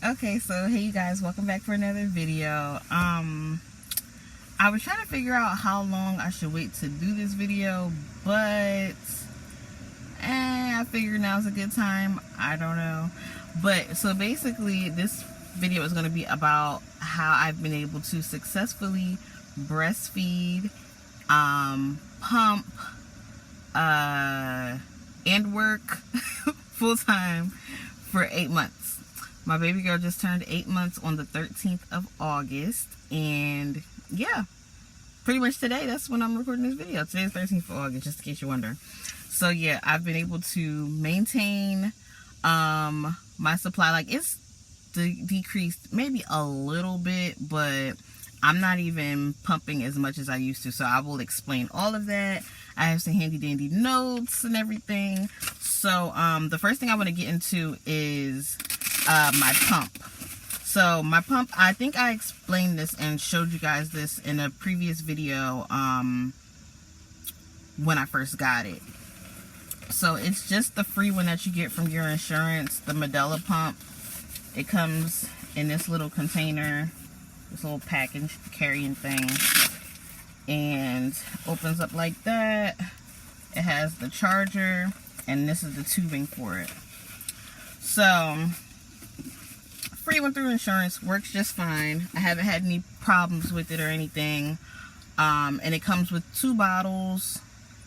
Okay, so hey you guys, welcome back for another video. I was trying to figure out how long I should wait to do this video, but I figured now's a good time. I don't know. But so basically this video is going to be about how I've been able to successfully breastfeed, pump, and work full-time for 8 months. My baby girl just turned 8 months on the 13th of August, and yeah, pretty much today, that's when I'm recording this video. Today's 13th of August, just in case you're wondering. So yeah, I've been able to maintain my supply. Like, it's decreased maybe a little bit, but I'm not even pumping as much as I used to, so I will explain all of that. I have some handy dandy notes and everything. So the first thing I want to get into is my pump. So my pump, I think I explained this and showed you guys this in a previous video when I first got it. So it's just the free one that you get from your insurance, the Medela pump. It comes in this little container, this little package carrying thing, and opens up like that. It has the charger, and this is the tubing for it. So free one through insurance, works just fine. I haven't had any problems with it or anything. And it comes with 2 bottles.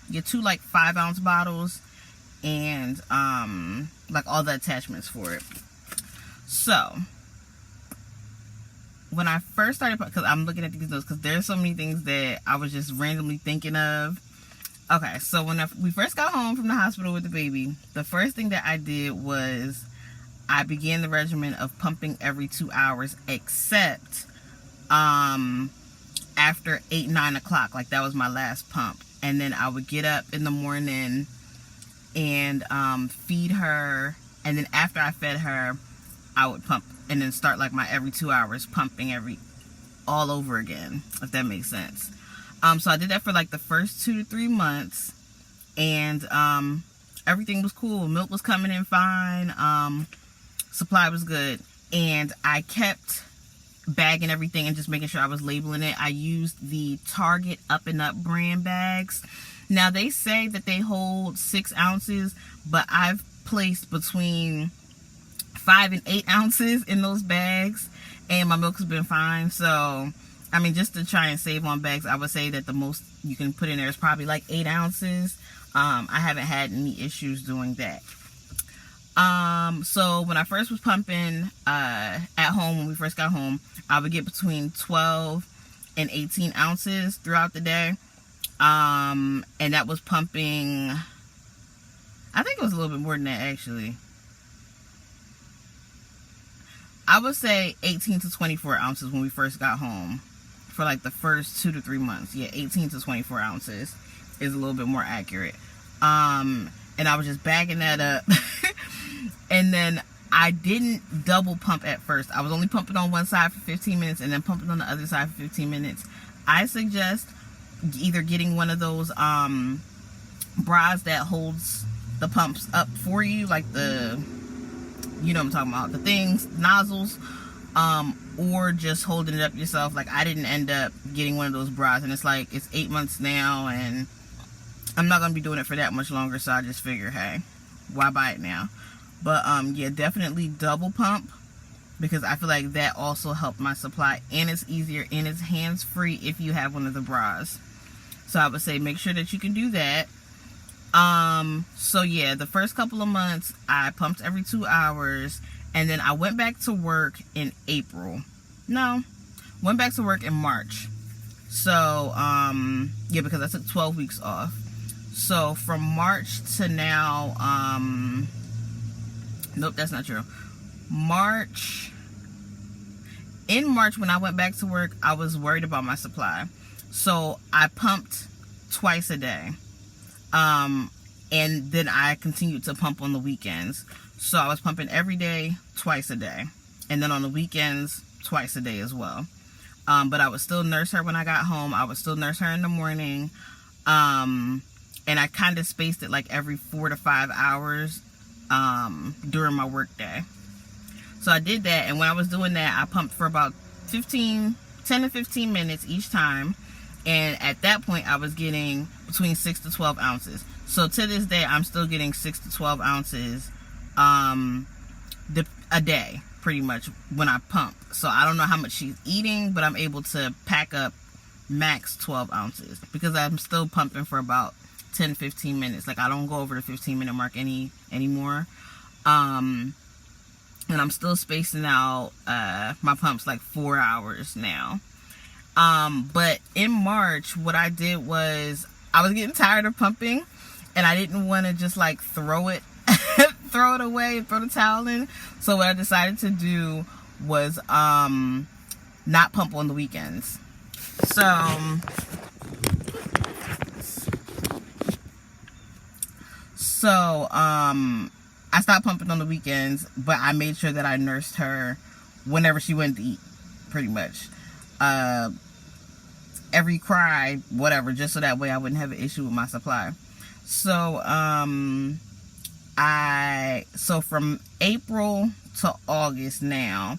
You get 2 like 5-ounce bottles, and like all the attachments for it. So when I first started, because I'm looking at these notes because there's so many things that I was just randomly thinking of. Okay, so when we first got home from the hospital with the baby, the first thing that I did was I began the regimen of pumping every 2 hours, except after 8-9 o'clock. Like, that was my last pump. And then I would get up in the morning and feed her, and then after I fed her, I would pump, and then start like my every 2 hours pumping all over again, if that makes sense. So I did that for like the first 2 to 3 months, and everything was cool. Milk was coming in fine. Supply was good, and I kept bagging everything and just making sure I was labeling it. I used the Target Up and Up brand bags. Now they say that they hold 6 ounces, but I've placed between 5 and 8 ounces in those bags, and my milk has been fine. So I mean, just to try and save on bags, I would say that the most you can put in there is probably like 8 ounces. I haven't had any issues doing that. So when I first was pumping at home, when we first got home, I would get between 12 and 18 ounces throughout the day. And that was pumping, I think it was a little bit more than that actually. I would say 18 to 24 ounces when we first got home for like the first 2 to 3 months. Yeah, 18 to 24 ounces is a little bit more accurate. And I was just bagging that up. And then I didn't double pump at first. I was only pumping on one side for 15 minutes and then pumping on the other side for 15 minutes. I suggest either getting one of those bras that holds the pumps up for you, like the, you know what I'm talking about, the things, nozzles, or just holding it up yourself. Like, I didn't end up getting one of those bras, and it's like, it's 8 months now, and I'm not going to be doing it for that much longer, so I just figure, hey, why buy it now? But yeah, definitely double pump, because I feel like that also helped my supply, and it's easier, and it's hands-free if you have one of the bras. So I would say make sure that you can do that. So yeah, the first couple of months I pumped every 2 hours, and then I went back to work in April. No, went back to work in March. So yeah, because I took 12 weeks off. So from March to now, nope, that's not true. In March when I went back to work, I was worried about my supply. So I pumped twice a day. And then I continued to pump on the weekends. So I was pumping every day, twice a day. And then on the weekends, twice a day as well. But I would still nurse her when I got home. I would still nurse her in the morning. And I kind of spaced it like every 4 to 5 hours during my work day. So I did that, and when I was doing that, I pumped for about 10 to 15 minutes each time, and at that point I was getting between 6 to 12 ounces. So to this day, I'm still getting 6 to 12 ounces a day, pretty much, when I pump. So I don't know how much she's eating, but I'm able to pack up max 12 ounces because I'm still pumping for about 10-15 minutes. Like, I don't go over the 15-minute mark anymore. And I'm still spacing out my pumps like 4 hours now. But in March, what I did was I was getting tired of pumping, and I didn't want to just like throw it away, throw the towel in. So what I decided to do was not pump on the weekends. So I stopped pumping on the weekends, but I made sure that I nursed her whenever she went to eat, pretty much. Every cry, whatever, just so that way I wouldn't have an issue with my supply. So from April to August now,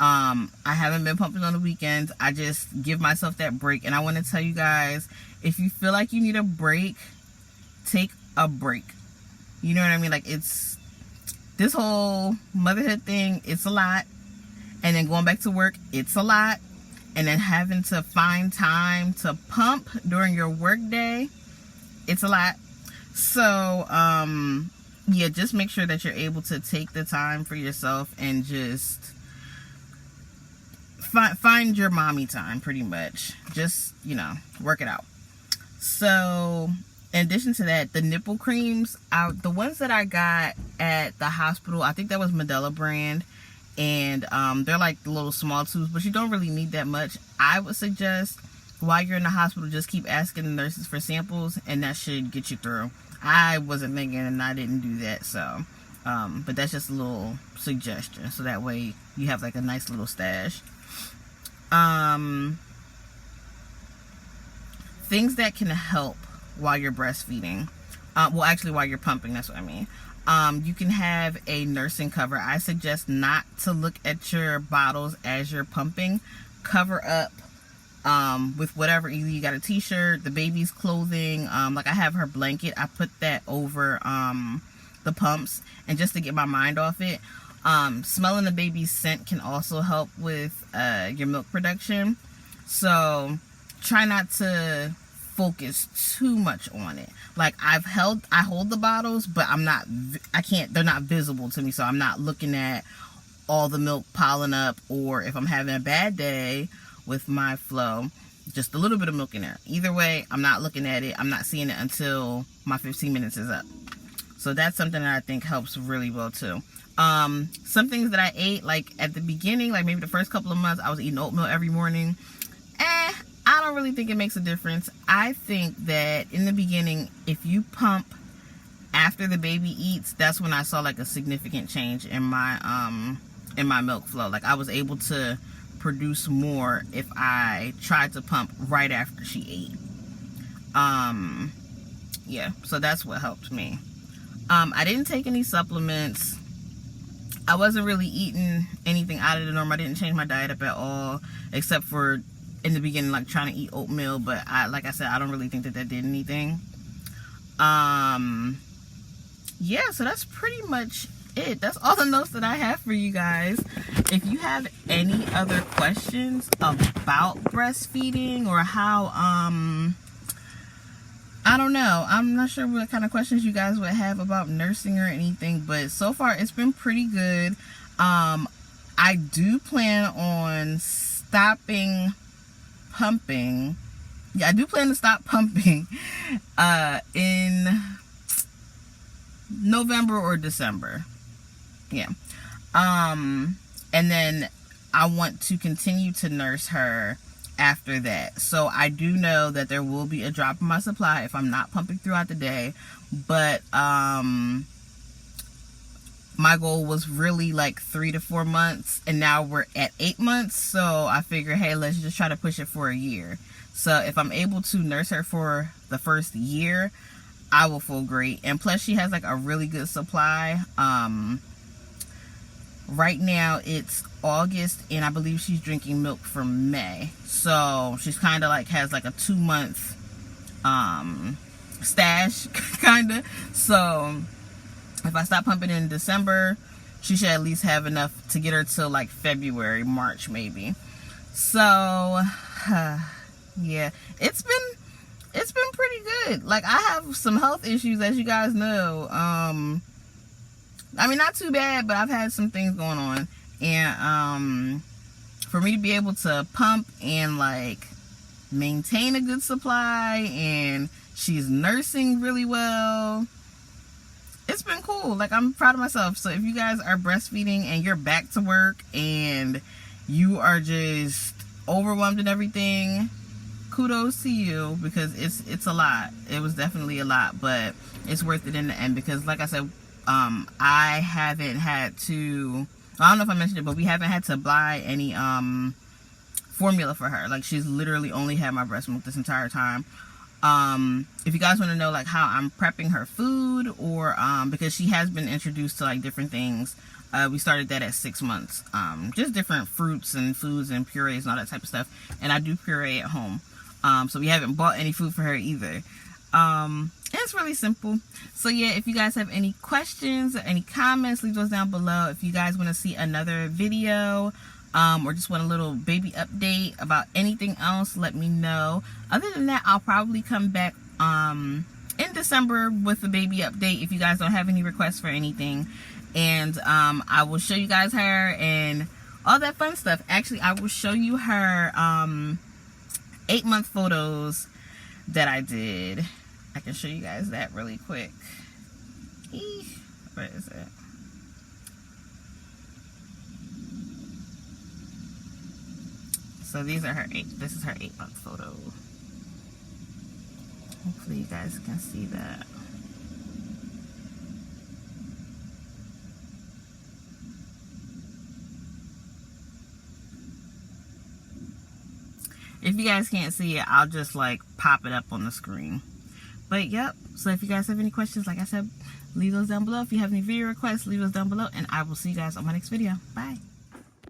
I haven't been pumping on the weekends. I just give myself that break. And I want to tell you guys, if you feel like you need a break, take a break. You know what I mean? Like, it's this whole motherhood thing, it's a lot. And then going back to work, it's a lot. And then having to find time to pump during your work day, it's a lot. So, yeah, just make sure that you're able to take the time for yourself and just find your mommy time, pretty much. Just, work it out. So, in addition to that, the nipple creams, the ones that I got at the hospital, I think that was Medela brand. And they're like the little small tubes, but you don't really need that much. I would suggest while you're in the hospital, just keep asking the nurses for samples, and that should get you through. I wasn't thinking, and I didn't do that, so but that's just a little suggestion, so that way you have like a nice little stash. Things that can help while you're breastfeeding, while you're pumping, that's what I mean. You can have a nursing cover. I suggest not to look at your bottles as you're pumping. Cover up with whatever, either you got a t-shirt, the baby's clothing, like I have her blanket, I put that over the pumps, and just to get my mind off it. Smelling the baby's scent can also help with your milk production, so try not to focus too much on it. Like, I hold the bottles, but they're not visible to me, so I'm not looking at all the milk piling up, or if I'm having a bad day with my flow, just a little bit of milk in there. Either way, I'm not looking at it. I'm not seeing it until my 15 minutes is up. So that's something that I think helps really well too. Some things that I ate, like at the beginning, like maybe the first couple of months, I was eating oatmeal every morning. I don't really think it makes a difference. I think that in the beginning, if you pump after the baby eats, that's when I saw like a significant change in my milk flow. Like, I was able to produce more if I tried to pump right after she ate. Yeah, so that's what helped me. I didn't take any supplements. I wasn't really eating anything out of the norm. I didn't change my diet up at all, except for in the beginning, like trying to eat oatmeal, but like I said, I don't really think that did anything. Yeah, so that's pretty much it. That's all the notes that I have for you guys. If you have any other questions about breastfeeding, or how I don't know, I'm not sure what kind of questions you guys would have about nursing or anything, but so far it's been pretty good. I do plan on stopping pumping. Yeah, I do plan to stop pumping in November or December. Yeah. And then I want to continue to nurse her after that. So I do know that there will be a drop in my supply if I'm not pumping throughout the day, but my goal was really like 3 to 4 months, and now we're at 8 months, so I figure, hey, let's just try to push it for a year. So if I'm able to nurse her for the first year, I will feel great. And plus, she has like a really good supply. Right now it's August, and I believe she's drinking milk from May. So she's kind of like has like a 2-month stash kind of. So if I stop pumping in December, she should at least have enough to get her till like February, March maybe. So yeah, it's been pretty good. Like, I have some health issues, as you guys know. I mean, not too bad, but I've had some things going on, and for me to be able to pump and like maintain a good supply, and she's nursing really well, it's been cool. Like, I'm proud of myself. So if you guys are breastfeeding and you're back to work and you are just overwhelmed and everything, kudos to you, because it's a lot. It was definitely a lot, but it's worth it in the end, because like I said, I haven't had to, I don't know if I mentioned it, but we haven't had to buy any formula for her. Like, she's literally only had my breast milk this entire time. If you guys want to know like how I'm prepping her food, or because she has been introduced to like different things, we started that at 6 months, just different fruits and foods and purees and all that type of stuff, and I do puree at home, so we haven't bought any food for her either. And it's really simple. So yeah, if you guys have any questions or any comments, leave those down below. If you guys want to see another video, or just want a little baby update about anything else, let me know. Other than that, I'll probably come back in December with a baby update if you guys don't have any requests for anything. And I will show you guys her and all that fun stuff. Actually, I will show you her 8-month photos that I did. I can show you guys that really quick. Where is it? So these are her this is her 8-month photo. Hopefully you guys can see that. If you guys can't see it, I'll just like pop it up on the screen. But yep, so if you guys have any questions, like I said, leave those down below. If you have any video requests, leave those down below, and I will see you guys on my next video. Bye.